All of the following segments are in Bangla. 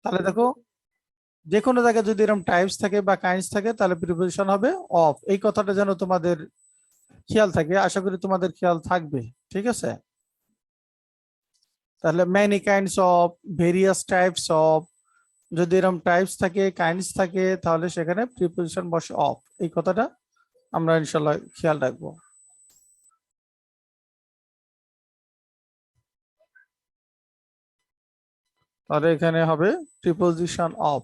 তাহলে দেখো যে কোনো জায়গায় যদি এরকম টাইপস থাকে বা কাইন্ডস থাকে তাহলে প্রিপোজিশন হবে অফ। এই কথাটা যেন তোমাদের খেয়াল থাকে, আশা করি তোমাদের খেয়াল থাকবে। ঠিক আছে, তাহলে many kinds of, various types of, যদি এরকম টাইপস থাকে কাইন্ডস থাকে তাহলে সেখানে প্রিপোজিশন বসে অফ। এই কথাটা আমরা ইনশাল্লাহ খেয়াল রাখবো। তাহলে এখানে হবে প্রিপোজিশন অফ।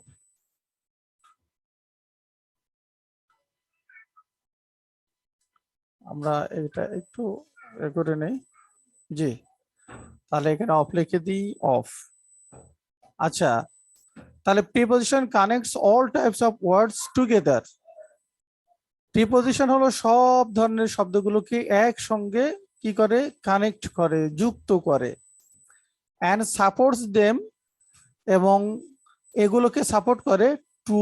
আমরা এটা একটু করে নেই। জি, তাহলে এখানে অফ লিখে দিই, অফ। আচ্ছা, তাহলে preposition connects all types of words together. Preposition হলো সব ধরনের শব্দগুলোকে একসঙ্গে কি করে, কানেক্ট করে, যুক্ত করে। অ্যান্ড সাপোর্টস দেম, এবং এগুলোকে সাপোর্ট করে। টু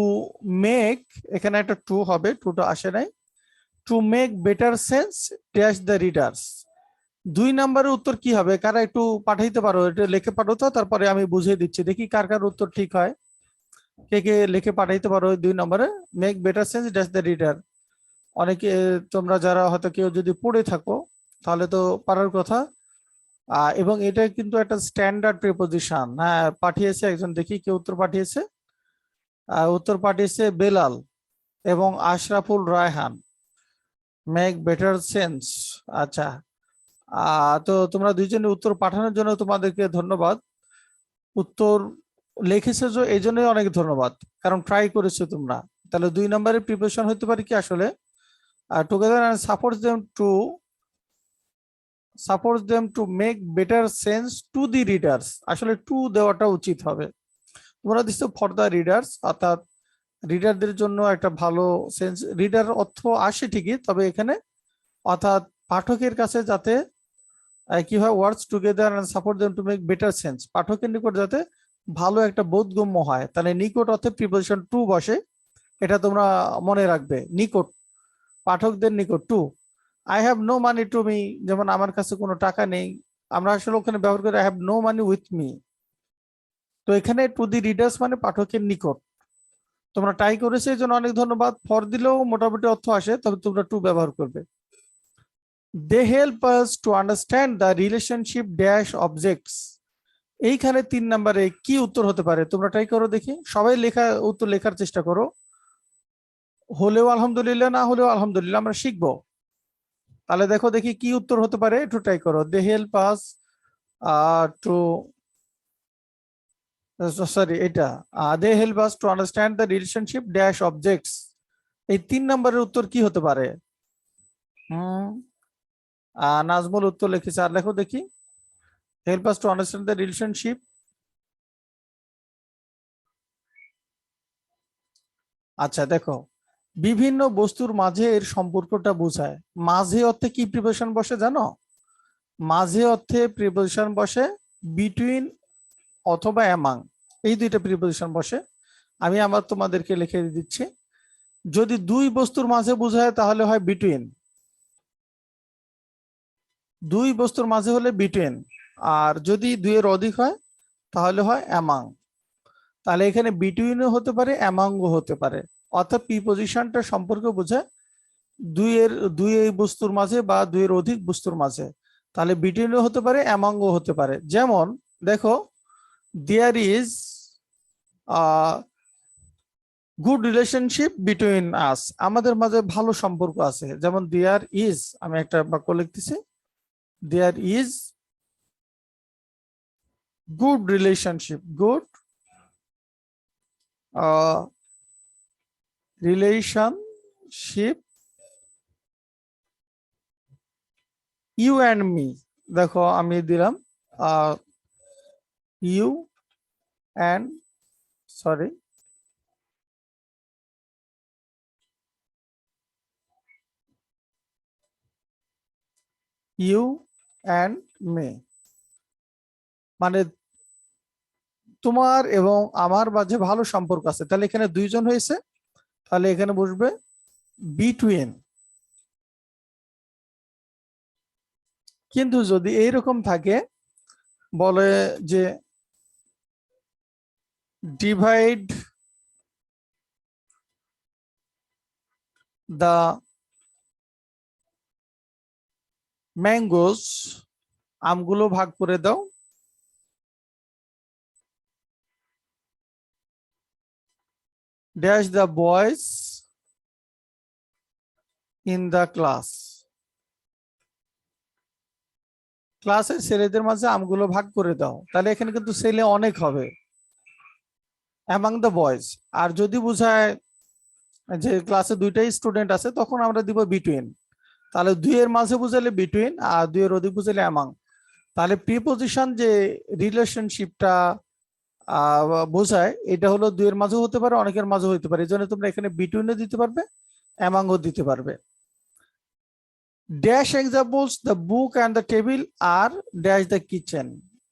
মেক, এখানে একটা টু হবে, টুটা আসে নাই। Two make better sense dash the readers. 2 নম্বরের উত্তর কি হবে? কারা একটু পাঠাইতে পারো, এটা লিখে পাঠো তো, তারপরে আমি বুঝিয়ে দিচ্ছি, দেখি কার কার উত্তর ঠিক হয়। কে কে লিখে পাঠাইতে পারো 2 নম্বরে make better sense dash the reader. অনেকে তোমরা যারা হয়তো কেউ যদি পড়ে থাকো তাহলে তো পারার কথা। এবং এটা কিন্তু একটা স্ট্যান্ডার্ড প্রিপোজিশন। হ্যাঁ, পাঠিয়েছে একজন, দেখি কে উত্তর পাঠিয়েছে। উত্তর পাঠিয়েছে বেলাল এবং Ashraful Raihan, make better sense. আচ্ছা, তো তোমরা দুইজনের উত্তর পাঠানোর জন্য তোমাদেরকে ধন্যবাদ। উত্তর লিখেছো যে এই জন্যই অনেক ধন্যবাদ, কারণ ট্রাই করেছো তোমরা। তাহলে 2 নম্বরের প্রিপারেশন হতে পারে কি আসলে, together and supports them to make better sense to the readers. আসলে টু দেওয়াটা উচিত হবে। তোমরা দিচ্ছ ফর দ্য রিডার্স, অর্থাৎ রিডারদের জন্য একটা ভালো সেন্স, রিডার অর্থ আসে ঠিকই, তবে এখানে অর্থাৎ পাঠকের কাছে যাতে কি হয়, words together and support them to make better sense, পাঠকের নিকট যাতে ভালো একটা বোধগম্য হয়। তাহলে নিকট অর্থে প্রিপোজিশন টু বসে, এটা তোমরা মনে রাখবে। নিকট, পাঠকদের নিকট। To, I have no money to me, যেমন আমার কাছে কোনো টাকা নেই, আমরা আসলে ওখানে ব্যবহার করি I have no money with me. তো এখানে টু দি রিডার্স মানে পাঠকের নিকট। তোমরা ট্রাই করেছো এই জন্য অনেক ধন্যবাদ। ফর দিলেও মোটামুটি অর্থ আসে, তবে তোমরা টু ব্যবহার করবে। They help us to understand the relationship dash objects. এইখানে 3 নম্বরে কি উত্তর হতে পারে? তোমরা ট্রাই করো দেখি, সবাই উত্তর লেখার চেষ্টা করো। হলেও আলহামদুলিল্লাহ, না হলেও আলহামদুলিল্লাহ, আমরা শিখবো। তাহলে দেখো দেখি কি উত্তর হতে পারে, একটু ট্রাই করো। They help us to, sorry এটা, they help us to understand the relationship dash objects. এই 3 নম্বরের উত্তর কি হতে পারে? নাজমুল উত্তর লিখেছে, আর লেখো দেখি। Help us to understand the relationship. আচ্ছা দেখো, বিভিন্ন বস্তুর মাঝে এর সম্পর্কটা বোঝায়। মাঝে অর্থে কি প্রিপোজিশন বসে জানো? মাঝে অর্থে প্রিপোজিশন বসে বিটুইন অথবা অ্যামাং, এই দুইটা প্রিপোজিশন বসে। আমি আমার তোমাদেরকে লিখে দিচ্ছি। যদি দুই বস্তুর মাঝে বোঝায় তাহলে হয় বিটুইন, দুই বস্তুর মাঝে হলে বিটুইন। আর যদি দুইয়ের অধিক হয় তাহলে হয় অ্যামাং। তাহলে এখানে বিটুইনও হতে পারে, অ্যামাংও হতে পারে। অর্থাৎ প্রিপোজিশনটা সম্পর্ক বোঝায় দুই বস্তুর মাঝে বা দুইয়ের অধিক বস্তুর মাঝে। তাহলে বিটুইনও হতে পারে, অ্যামাংও হতে পারে। যেমন দেখো, there is good relationship between us, আমাদের মাঝে ভালো সম্পর্ক আছে। যেমন দেয়ার ইজ, আমি একটা বাক্য লিখতেছি, there is good relationship, good relationship you and me. দেখো আমি দিলাম you and, sorry, you and me, মানে তোমার এবং আমার মাঝে ভালো সম্পর্ক আছে। তাহলে এখানে দুইজন হয়েছে, তাহলে এখানে বসবে বিটুইন। কিন্তু যদি এইরকম থাকে, বলে যে ডিভাইড দ্য ম্যাঙ্গোস, আমগুলো ভাগ করে দাও, dash the boys in the class, ক্লাসের ছেলেদের মাঝে আমগুলো ভাগ করে দাও। তাহলে এখানে কিন্তু ছেলে অনেক হবে, অ্যামাং দ্য বয়েজ। আর যদি বোঝায় যে ক্লাসে দুইটাই স্টুডেন্ট আছে তখন আমরা দিব বিটুইন। তাহলে দুইয়ের মাঝে বুঝালে বিটুইন, আর দুইয়ের অধিক বুঝালে অ্যামাং। তাহলে প্রিপোজিশন যে রিলেশনশিপটা বোঝায় এটা হলো দুইয়ের মাঝেও হতে পারে, অনেকের মাঝেও হতে পারে। এই জন্য তোমরা এখানে বিটুইনও দিতে পারবে, অ্যামাংও দিতে পারবে। Dash examples the book and the table আর ড্যাশ দ্য কিচেন।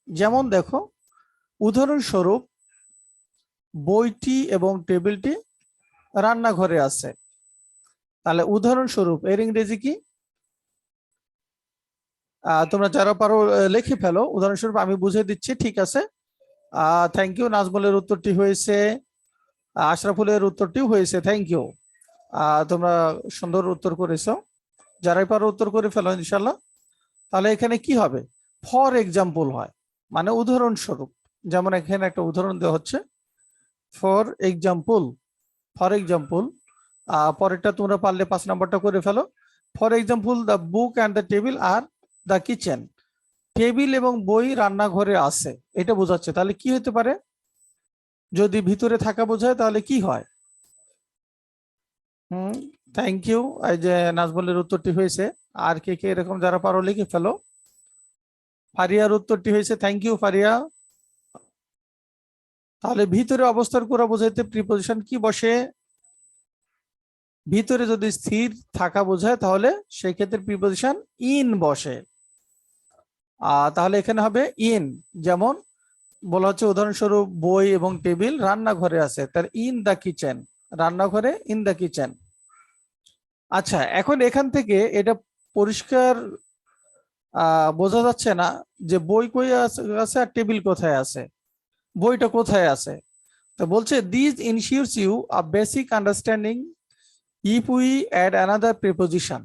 যেমন দেখো, উদাহরণস্বরূপ বইটি এবং টেবিলটি রান্নাঘরে আছে। তাহলে উদাহরণস্বরূপ এর ইংরেজি কি? তোমরা যারা পারো লিখে ফেলো। উদাহরণস্বরূপ আমি বুঝিয়ে দিচ্ছি, ঠিক আছে? Thank you. নাজমুলের উত্তরটি হয়েছে, আশরাফুলের উত্তরটিও হয়েছে, থ্যাংক ইউ। তোমরা সুন্দর উত্তর করেছো, যারাই পারো উত্তর করে ফেলো ইনশাল্লাহ। তাহলে এখানে কি হবে? ফর এক্সাম্পল হয়, মানে উদাহরণস্বরূপ। যেমন এখানে একটা উদাহরণ দেওয়া হচ্ছে, ফর এক্সাম্পল। ফর এক্সাম্পল পরেরটা তোমরা পারলে 5 নম্বরটা করে ফেলো। For example the book and the table আর দ্য কিচেন। টেবিল এবং বই রান্নাঘরে আছে, এটা বোঝাচ্ছে। তাহলে কি হতে পারে? যদি ভিতরে থাকা বোঝায় তাহলে কি হয়? Thank you. এই যে নাজমুলের উত্তরটি হয়েছে। আর কে কে এরকম যারা পারো লিখে ফেলো। ফারিয়ার উত্তরটি হয়েছে, থ্যাংক ইউ ফারিয়া। তাহলে ভিতরে অবস্থান করা বোঝাইতে প্রিপোজিশন কি বসে? ভিতরে যদি স্থির থাকা বোঝায় তাহলে সেই ক্ষেত্রে প্রিপোজিশন ইন বসে। তাহলে এখানে হবে ইন। যেমন বলা হচ্ছে উদাহরণস্বরূপ বই এবং টেবিল রান্নাঘরে আছে, তার ইন দ্য কিচেন, রান্নাঘরে ইন দ্য কিচেন। আচ্ছা, এখন এখান থেকে এটা পরিষ্কার বোঝা যাচ্ছে না যে বই কই আছে আর টেবিল কোথায় আছে, বইটা কোথায় আছে। তো বলছে this ensures you a basic understanding if we add another preposition.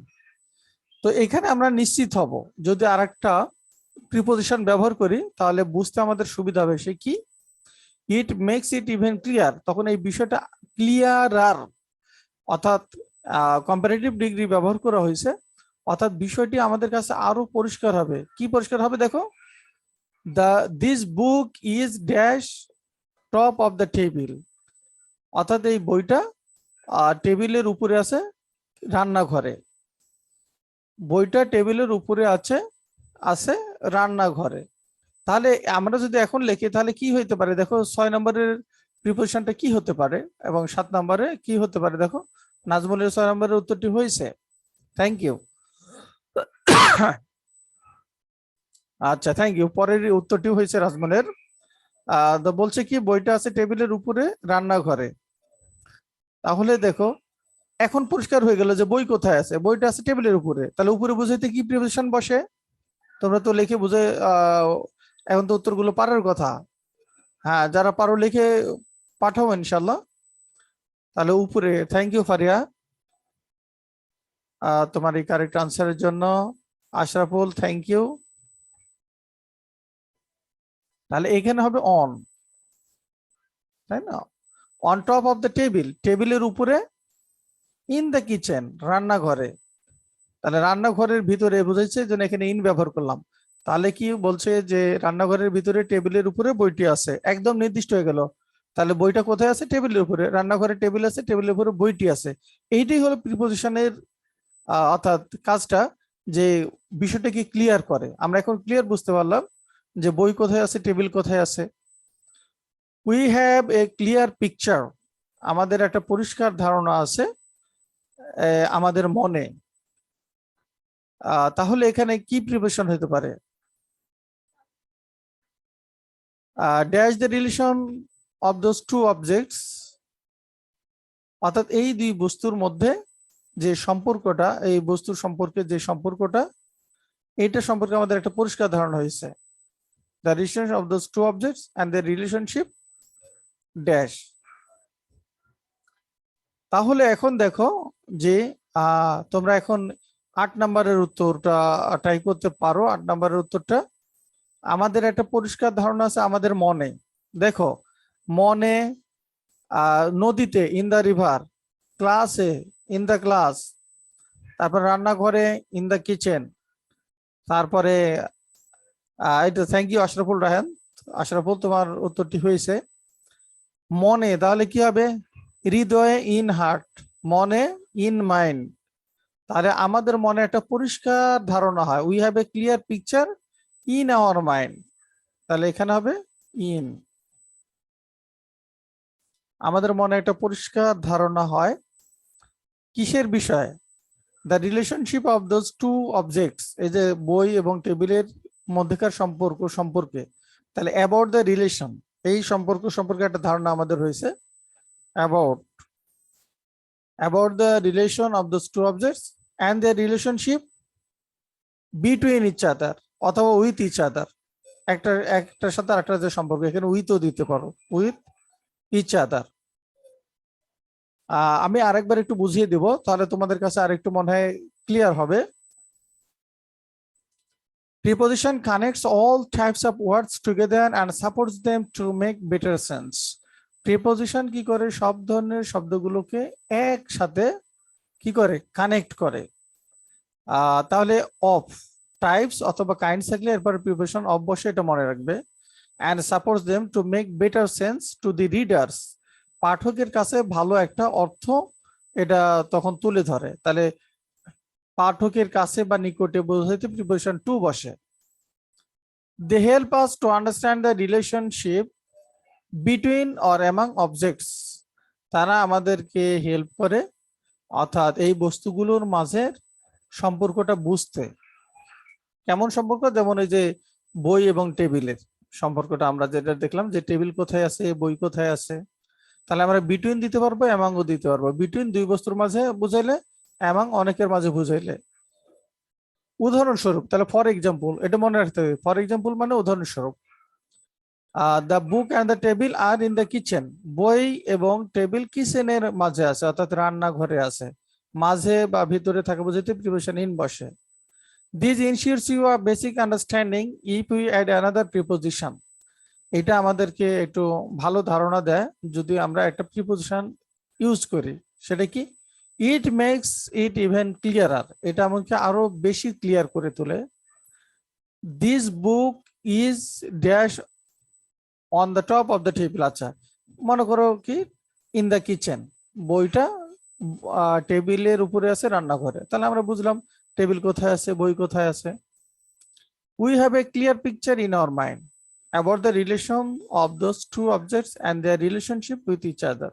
তো এখানে আমরা নিশ্চিত হব যদি আরেকটা প্রিপোজিশন ব্যবহার করি তাহলে বুঝতে আমাদের সুবিধা হবে। সে কি? It makes it even clear. তখন এই বিষয়টা ক্লিয়ারার, অর্থাৎ কম্পারেটিভ ডিগ্রি ব্যবহার করা হয়েছে, অর্থাৎ বিষয়টি আমাদের কাছে আরো পরিষ্কার হবে। কি পরিষ্কার হবে? দেখো, this book is dash top of the table, অর্থাৎ এই বইটা টেবিলের উপরে আছে রান্নাঘরে। বইটা টেবিলের উপরে আছে আছে রান্নাঘরে। তাহলে আমরা যদি এখন লিখি তাহলে কি হইতে পারে? দেখো 6 নম্বরের প্রিপোজিশনটা কি হতে পারে এবং 7 নম্বরে কি হতে পারে। দেখো, নাজমুলের 6 নম্বরের উত্তরটি হয়েছে, থ্যাংক ইউ। আচ্ছা, থ্যাংক ইউ। পরের উত্তরটি হয়েছে নাজমুলের। বলছে কি বইটা আছে টেবিলের উপরে রান্নাঘরে। তাহলে দেখো এখন পরিষ্কার হয়ে গেল যে বই কোথায় আছে, বইটা আছে টেবিলের উপরে। তাহলে উপরে বুঝাইতে কি প্রিপোজিশন বসে? তোমরা তো লিখে বুঝে এখন তো উত্তরগুলো পারার কথা। হ্যাঁ, যারা পারো লিখে পাঠাও ইনশাল্লাহ। তাহলে উপরে, থ্যাংক ইউ ফারিয়া তোমার এই কারেক্ট আনসারের জন্য। Ashraful, thank you. তাহলে এখানে হবে অন, তাই না? On top of the table, টেবিলের উপরে, ইন দ্য কিচেন, রান্নাঘরে। তাহলে রান্নাঘরের ভিতরে বুঝাইছে জন্য এখানে ইন ব্যবহার করলাম। তাহলে কি বলছে যে রান্নাঘরের ভিতরে টেবিলের উপরে বইটি আছে, একদম নির্দিষ্ট হয়ে গেল। তাহলে বইটা কোথায় আছে? টেবিলের উপরে। রান্নাঘরে টেবিল আছে, টেবিলের উপরে বইটি আছে। এইটাই হলো প্রিপোজিশনের অর্থাৎ কাজটা, যে বিষয়টাকে ক্লিয়ার করে। আমরা এখন ক্লিয়ার বুঝতে পারলাম যে বই কোথায় আছে, টেবিল কোথায় আছে। We have a clear picture, আমাদের একটা পরিষ্কার ধারণা আছে আমাদের মনে। তাহলে এখানে কি প্রিপোজিশন হতে পারে? Dash the relation of those two objects, অর্থাৎ এই দুই বস্তুর মধ্যে যে সম্পর্কটা, এই বস্তুর সম্পর্কে যে সম্পর্কটা, এইটা সম্পর্কে আমাদের একটা পরিষ্কার ধারণা হয়েছে। The relation of those two objects and the relationship dash. তাহলে এখন দেখো যে তোমরা এখন 8 নম্বরের উত্তরটা ট্রাই করতে পারো। 8 নম্বরের উত্তরটা আমাদের একটা পরিষ্কার ধারণা আছে আমাদের মনে। দেখো মনে, নদীতে ইন দ্য রিভার, ক্লাসে ইন দ্য ক্লাস, তারপর রান্নাঘরে ইন দ্য কিচেন, তারপরে এটা থ্যাংক ইউ আশরাফুল রাহান। আশরাফুল তোমার উত্তরটি হয়েছে মনে, তাহলে কি হবে হৃদয়ে ইন হার্ট, মনে ইন মাইন্ড। তাহলে আমাদের মনে একটা পরিষ্কার ধারণা হয়, we have a clear picture in our mind, তাহলে এখানে হবে ইন। আমাদের মনে একটা পরিষ্কার ধারণা হয় কিসের বিষয়ে, the relationship of those two objects, এই যে বই এবং টেবিলের মধ্যেকার সম্পর্ক সম্পর্কে। তাহলে অ্যাবাউট দ্য রিলেশন, এই সম্পর্ক সম্পর্কে একটা ধারণা আমাদের হয়েছে about the relation of those two objects and the relationship between each other অথবা উইথ ইচ আদার। একটার সাথে আরেকটার যে সম্পর্ক, এখানে উইথও দিতে পারো, উইথ ইচ আদার। আমি আরেকবার একটু বুঝিয়ে দিব, তাহলে তোমাদের কাছে আরেকটু মনে হয় ক্লিয়ার হবে। Preposition connects all types of words together and supports them to make better sense. Preposition কি করে, সব ধরনের শব্দগুলোকে একসাথে কি করে, কানেক্ট করে। তাহলে অফ টাইপস অথবা কাইন্ডস থাকলে এরপর প্রিপোজিশন অফ বসে, এটা মনে রাখবে। and supports them to make better sense to the readers, পাঠকের কাছে ভালো একটা অর্থ এটা তখন তুলে ধরে। তাহলে পাঠকের কাছে বা নিকটে বোঝাইতে প্রিপোজিশন টু বসে। they help us to understand the relationship between or among objects, তারা আমাদেরকে হেল্প করে অর্থাৎ এই বস্তুগুলোর মাঝে সম্পর্কটা বুঝতে। কেমন সম্পর্ক, যেমন এই যে বই এবং টেবিলের সম্পর্কটা আমরা যেটা দেখলাম, যে টেবিল কোথায় আছে, বই কোথায় আছে। তাহলে আমরা বিটুইন দিতে পারবো, অ্যামাংও দিতে পারবো। বিটুইন দুই বস্তুর মাঝে বুঝাইলে, অ্যামাং অনেকের মাঝে বুঝাইলে। উদাহরণস্বরূপ, তাহলে ফর এক্সাম্পল, এটা মনে রাখতে হবে, ফর এক্সাম্পল মানে উদাহরণস্বরূপ। The book and the table আর ইন দ্য কিচেন, বই এবং টেবিল কিচেনের মাঝে আছে অর্থাৎ রান্নাঘরে আছে। মাঝে বা ভিতরে থাকে বুঝাইতে প্রিপোজিশন ইন বসে। This ensures you a basic understanding if we add another preposition, এটা আমাদেরকে একটু ভালো ধারণা দেয় যদি আমরা একটা প্রিপোজিশন ইউজ করি। সেটা কি, ইট মেক্স ইট ইভেন ক্লিয়ারার, এটা আমাকে আরো বেশি ক্লিয়ার করে তোলে। This book is dash on the top of the table, আচ্ছা মনে করো কি ইন দ্য কিচেন, বইটা টেবিলের উপরে আছে রান্নাঘরে, তাহলে আমরা বুঝলাম টেবিল কোথায় আছে, বই কোথায় আছে। We have a clear picture in our mind about the relation of those two objects and their relationship with each other,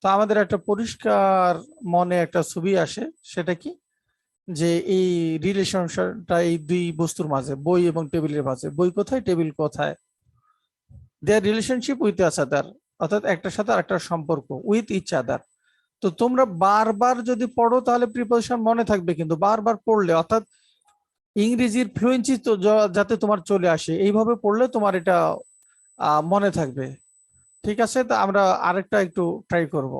তো আমাদের একটা পরিষ্কার মনে একটা ছবি আসে, সেটা কি, যে এই রিলেশনটা এই দুই বস্তুর মাঝে, বই এবং টেবিলের মাঝে, বই কোথায় টেবিল কোথায়, their relationship with each other অর্থাৎ একটার সাথে আরেকটার সম্পর্ক, with each other। তো তোমরা বারবার যদি পড়ো তাহলে প্রিপোজিশন মনে থাকবে, কিন্তু বারবার পড়লে অর্থাৎ ইংরেজির ফ্লুয়েন্সি তো যাতে তোমার চলে আসে, এইভাবে পড়লে তোমার এটা মনে থাকবে। ঠিক আছে, তো আমরা আরেকটা একটু ট্রাই করব।